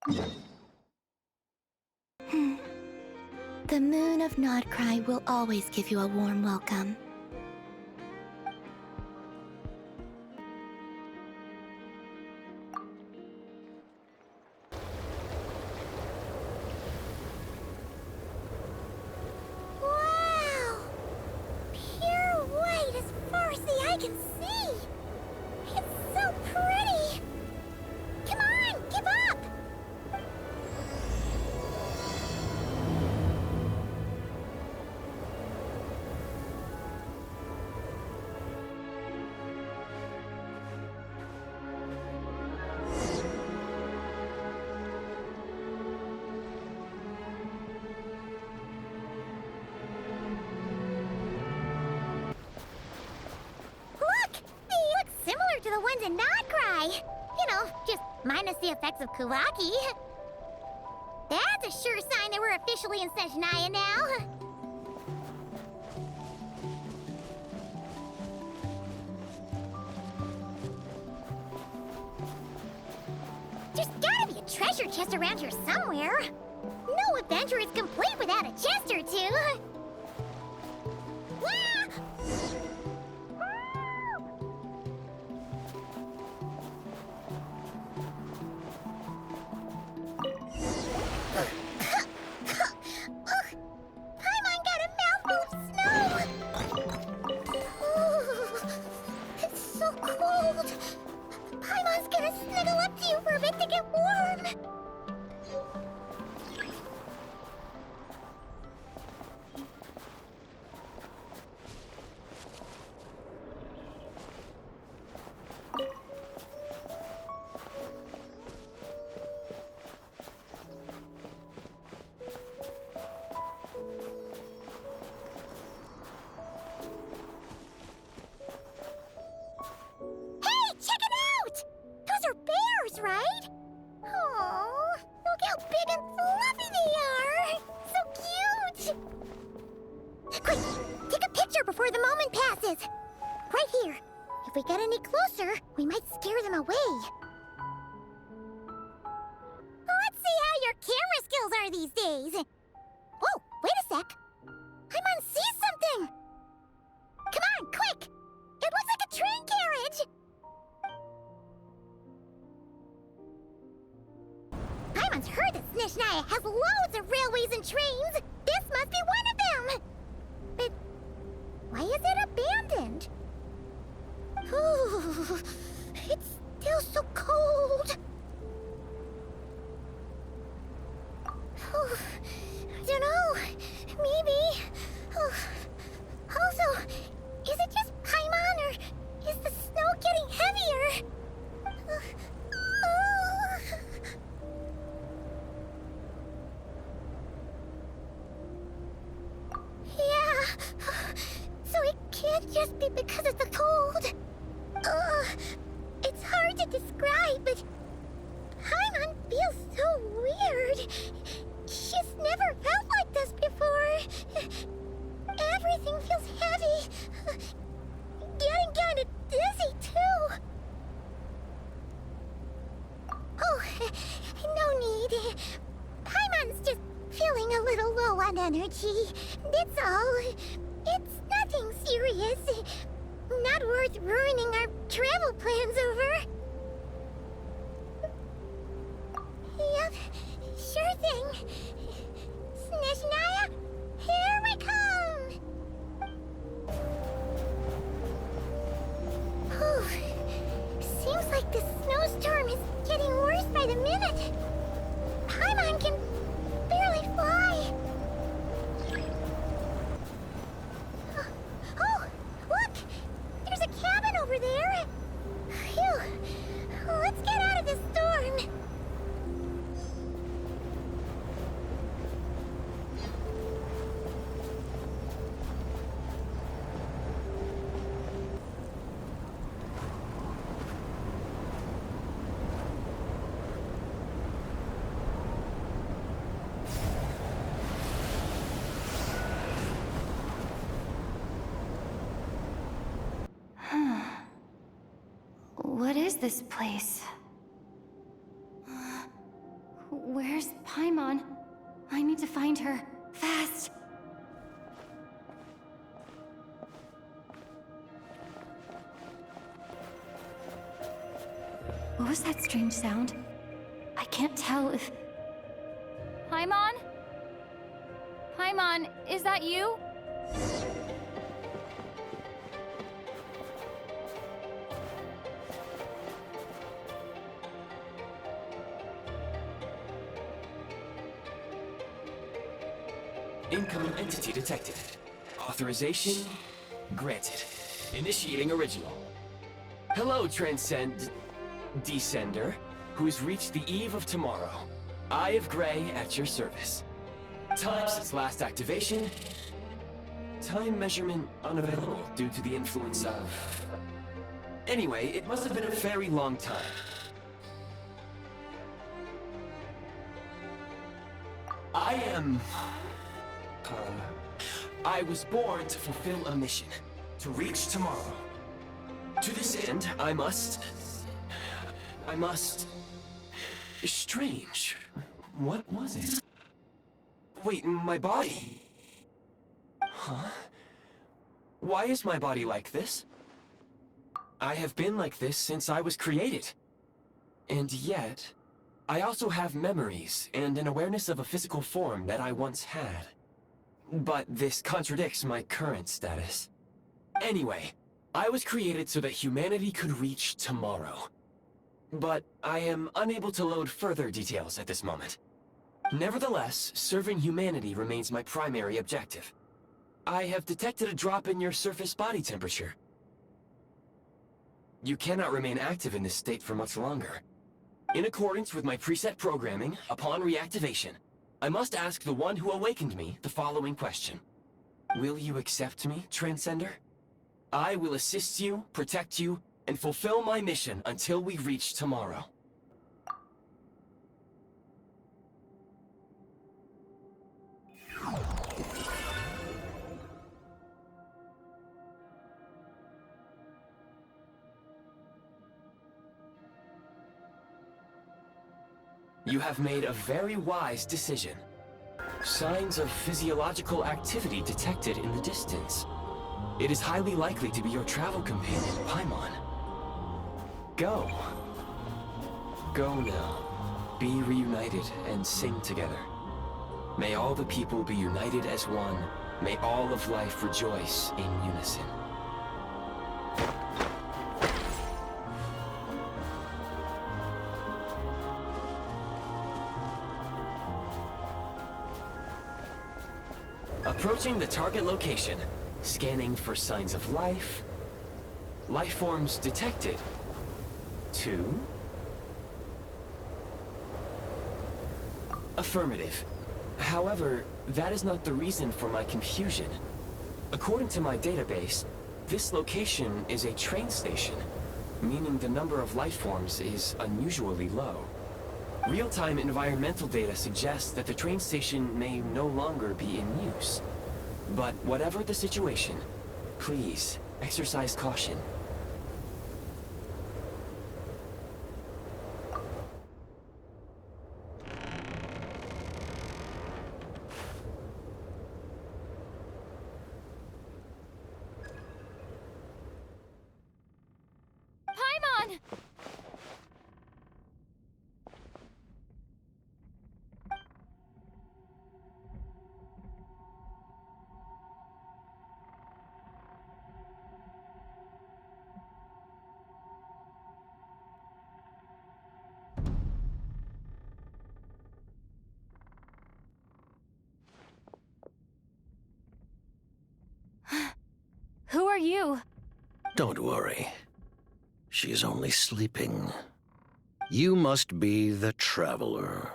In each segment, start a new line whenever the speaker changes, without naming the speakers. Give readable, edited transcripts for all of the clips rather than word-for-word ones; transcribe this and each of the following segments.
The moon of Nodcry will always give you a warm welcome.
Wow! Pure white as far as the eye can see! It's so pretty! Come on, give up! Similar to the ones in Nodcry. You know, just minus the effects of Kuvaki. That's a sure sign that we're officially in snezhnaya now. There's gotta be a treasure chest around here somewhere. No adventure is complete without a chest or two. Paimon's gonna snuggle up to you for a bit to get warm! Right? Oh, look how big and fluffy they are! So cute! Quick, take a picture before the moment passes. Right here. If we get any closer, we might scare them away. Let's see how your camera skills are these days. Oh, wait a sec. Paimon sees something! Come on, quick! It looks like a train carriage! Paimon's heard that snezhnaya has loads of railways and trains! This must be one of them! But why is it abandoned? Ooh, it's still so cold! I don't know. Maybe. Also, is it just Paimon or is the snow getting heavier? Yeah. So it can't just be because of the cold. It's hard to describe, but Paimon feels so weird. She's never felt like this before. Everything feels heavy. Getting kind of dizzy, too. Oh, no need. Paimon's just feeling a little low on energy. That's all. It's nothing serious. Not worth ruining our travel plans over. Yep, sure thing. Snezhnaya, here we come! Whew. Seems like the snowstorm is getting worse by the minute. Paimon can barely fly. Oh, look! There's a cabin over there. Phew. Let's get out of this storm.
What is this place? Where's Paimon? I need to find her. Fast! What was that strange sound? I can't tell if... Paimon? Paimon, is that you?
Incoming entity detected. Authorization granted. Initiating original. Hello, Descender, who's reached the eve of tomorrow. Eye of Grey at your service. Time since last activation. Time measurement unavailable due to the influence of... Anyway, it must have been a very long time. I was born to fulfill a mission. To reach tomorrow. To this end, I must... Strange. What was it? Wait, my body? Huh? Why is my body like this? I have been like this since I was created. And yet, I also have memories and an awareness of a physical form that I once had. But this contradicts my current status. Anyway, I was created so that humanity could reach tomorrow. But I am unable to load further details at this moment. Nevertheless, serving humanity remains my primary objective. I have detected a drop in your surface body temperature. You cannot remain active in this state for much longer. In accordance with my preset programming, upon reactivation, I must ask the one who awakened me the following question. Will you accept me, Transcender? I will assist you, protect you, and fulfill my mission until we reach tomorrow. You have made a very wise decision. Signs of physiological activity detected in the distance. It is highly likely to be your travel companion, Paimon. Go. Go now. Be reunited and sing together. May all the people be united as one. May all of life rejoice in unison. Approaching the target location. Scanning for signs of life. Life forms detected. 2. Affirmative. However, that is not the reason for my confusion. According to my database, this location is a train station, meaning the number of life forms is unusually low. Real-time environmental data suggests that the train station may no longer be in use. But whatever the situation, please exercise caution.
Paimon! Who are you?
Don't worry. She's only sleeping. You must be the Traveler.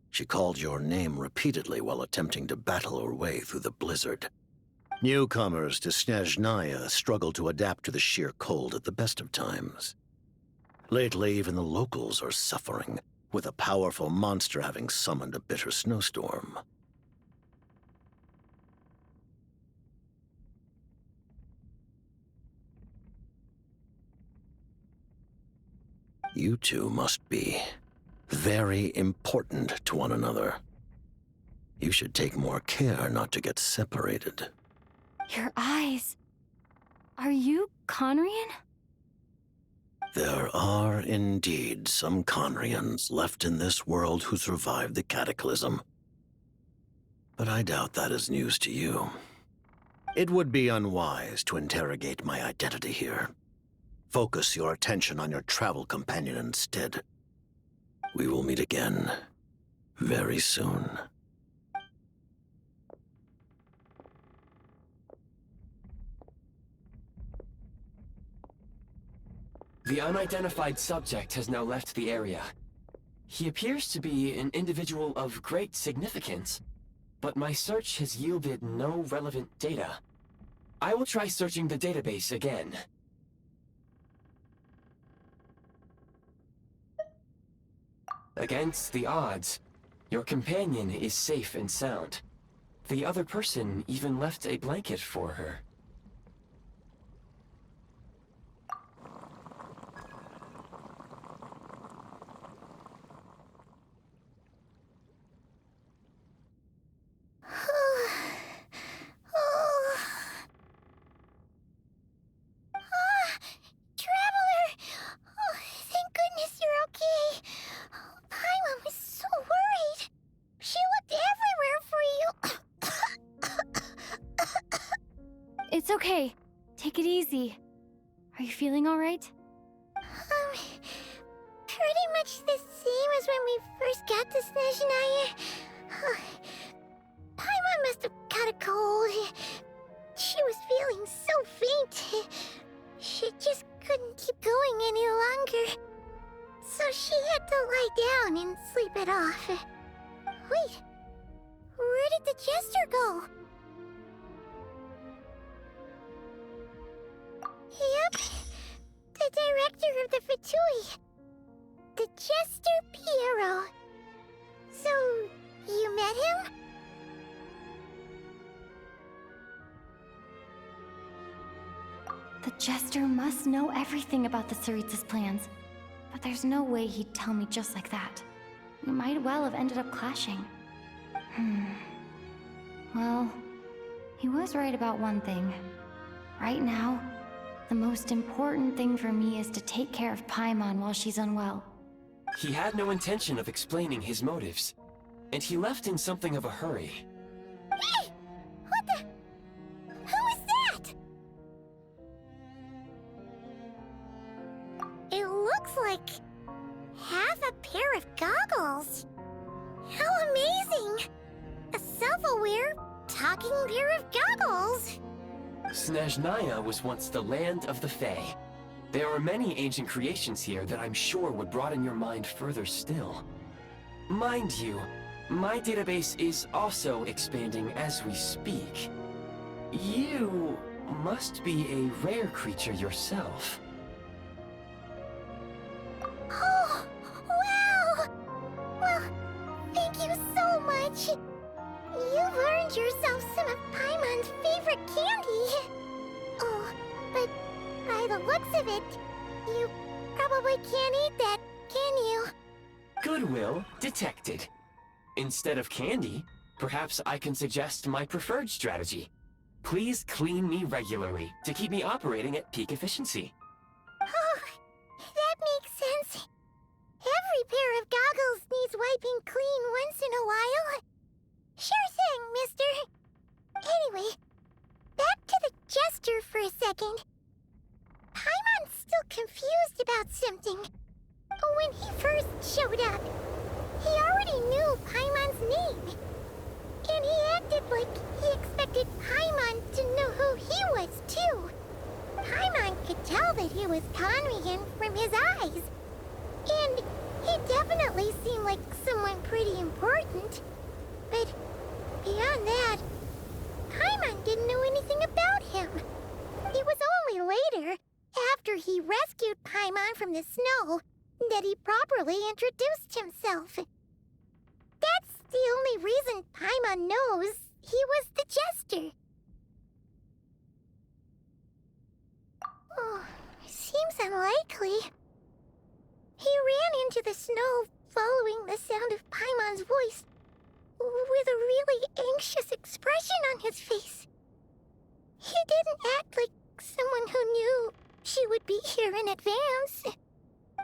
She called your name repeatedly while attempting to battle her way through the blizzard. Newcomers to Snezhnaya struggle to adapt to the sheer cold at the best of times. Lately, even the locals are suffering, with a powerful monster having summoned a bitter snowstorm. You two must be very important to one another. You should take more care not to get separated.
Your eyes. Are you Conrian?
There are indeed some Conrians left in this world who survived the cataclysm. But I doubt that is news to you. It would be unwise to interrogate my identity here. Focus your attention on your travel companion instead. We will meet again very soon.
The unidentified subject has now left the area. He appears to be an individual of great significance, but my search has yielded no relevant data. I will try searching the database again. Against the odds, your companion is safe and sound. The other person even left a blanket for her.
Traveler! Oh, thank goodness you're okay. Paimon was so worried. She looked everywhere for you.
It's okay. Take it easy. Are you feeling all right?
Pretty much the same as when we first got to Snezhnaya. Paimon must have caught a cold. She was feeling so faint. She just couldn't keep going any longer. So she had to lie down and sleep it off. Wait, where did the jester go? Yep, the director of the Fatui. The Jester Piero. So, you met him?
The Jester must know everything about the Tsaritsa's plans. But there's no way he'd tell me just like that. We might well have ended up clashing. Well, he was right about one thing. Right now, the most important thing for me is to take care of Paimon while she's unwell.
He had no intention of explaining his motives, and he left in something of a hurry.
Hey! What the? Who is that? It looks like half a pair of goggles. How amazing! A self-aware, talking pair of goggles.
Snezhnaya was once the land of the Fae. There are many ancient creations here that I'm sure would broaden your mind further still. Mind you, my database is also expanding as we speak. You must be a rare creature yourself.
Oh, wow! Well, thank you so much. You've earned yourself some of Paimon's favorite candy. Oh, but by the looks of it, you probably can't eat that, can you?
Goodwill detected. Instead of candy, perhaps I can suggest my preferred strategy. Please clean me regularly to keep me operating at peak efficiency.
Oh, that makes sense. Every pair of goggles needs wiping clean once in a while. Sure thing, mister. Anyway, back to the Jester for a second. Paimon's still confused about something. When he first showed up, he already knew Paimon's name. And he acted like he expected Paimon to know who he was, too. Paimon could tell that he was Conrian from his eyes. And he definitely seemed like someone pretty important. But beyond that, Paimon didn't know anything about him. It was only later, after he rescued Paimon from the snow, that he properly introduced himself. That's the only reason Paimon knows he was the Jester. Oh, seems unlikely. He ran into the snow following the sound of Paimon's voice with a really anxious expression on his face. He didn't act like someone who knew she would be here in advance.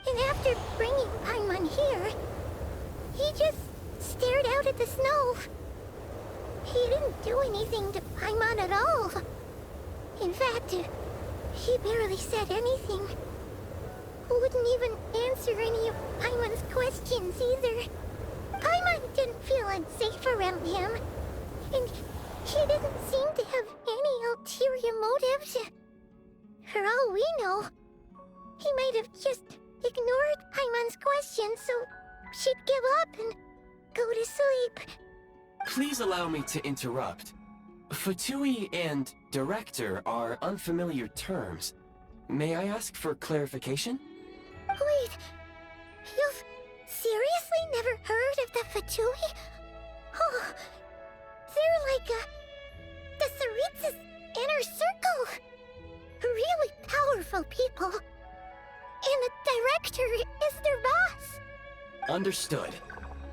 And after bringing Paimon here, he just stared out at the snow. He didn't do anything to Paimon at all. In fact, he barely said anything. Wouldn't even answer any of Paimon's questions either. Paimon didn't feel unsafe around him, and he didn't seem to have any ulterior motives. For all we know, he might have just ignored Paimon's questions so she'd give up and go to sleep.
Please allow me to interrupt. Fatui and director are unfamiliar terms. May I ask for clarification?
Wait, you've seriously never heard of the Fatui? Oh, they're like the Tsaritsa's inner circle. Really powerful people. And the director is their boss.
Understood.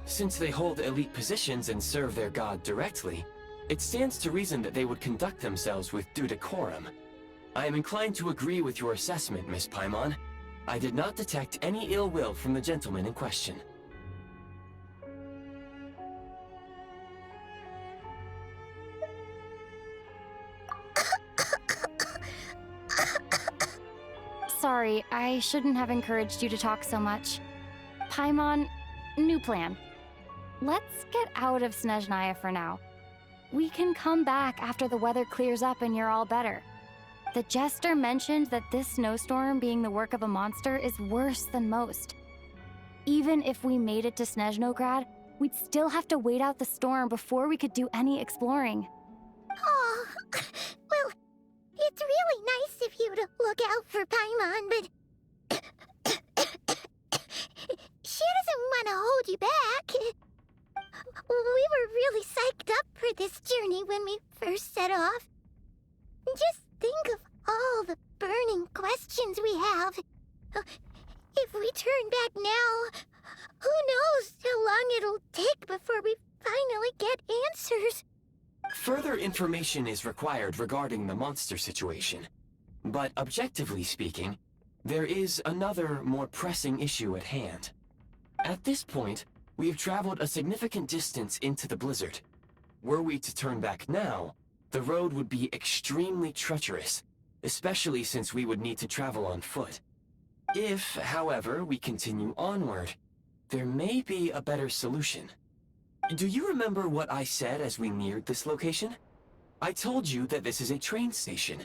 Since they hold elite positions and serve their god directly, it stands to reason that they would conduct themselves with due decorum. I am inclined to agree with your assessment, Miss Paimon. I did not detect any ill will from the gentleman in question.
Sorry, I shouldn't have encouraged you to talk so much. Paimon, new plan. Let's get out of Snezhnaya for now. We can come back after the weather clears up and you're all better. The jester mentioned that this snowstorm being the work of a monster is worse than most. Even if we made it to Snezhnograd, we'd still have to wait out the storm before we could do any exploring.
Oh, well, it's really nice of you to look out for Paimon, but she doesn't want to hold you back. We were really psyched up for this journey when we first set off. Just think of all the burning questions we have. If we turn back now, who knows how long it'll take before we finally get answers.
Further information is required regarding the monster situation. But objectively speaking, there is another, more pressing issue at hand. At this point, we have traveled a significant distance into the blizzard. Were we to turn back now, the road would be extremely treacherous, especially since we would need to travel on foot. If, however, we continue onward, there may be a better solution. Do you remember what I said as we neared this location? I told you that this is a train station.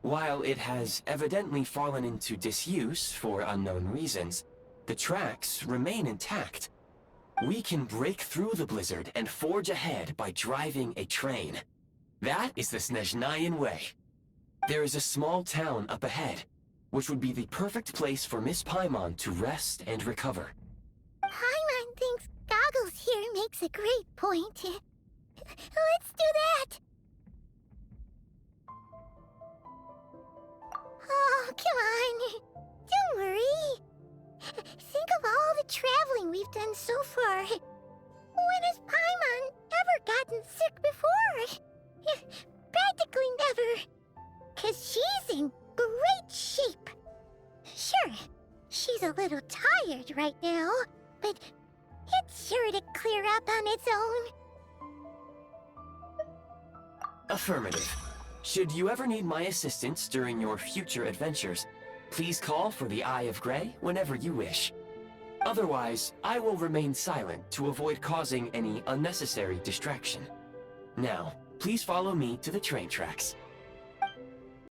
While it has evidently fallen into disuse for unknown reasons, the tracks remain intact. We can break through the blizzard and forge ahead by driving a train. That is the Snezhnayan way. There is a small town up ahead, which would be the perfect place for Miss Paimon to rest and recover.
Paimon thinks Goggles here makes a great point. Let's do that! Oh, come on. Don't worry. Think of all the traveling we've done so far. When has Paimon ever gotten sick before? Practically never. 'Cause she's in great shape. Sure, she's a little tired right now, but it's sure to clear up on its own.
Affirmative. Should you ever need my assistance during your future adventures, please call for the Eye of Grey whenever you wish. Otherwise, I will remain silent to avoid causing any unnecessary distraction. Now, please follow me to the train tracks.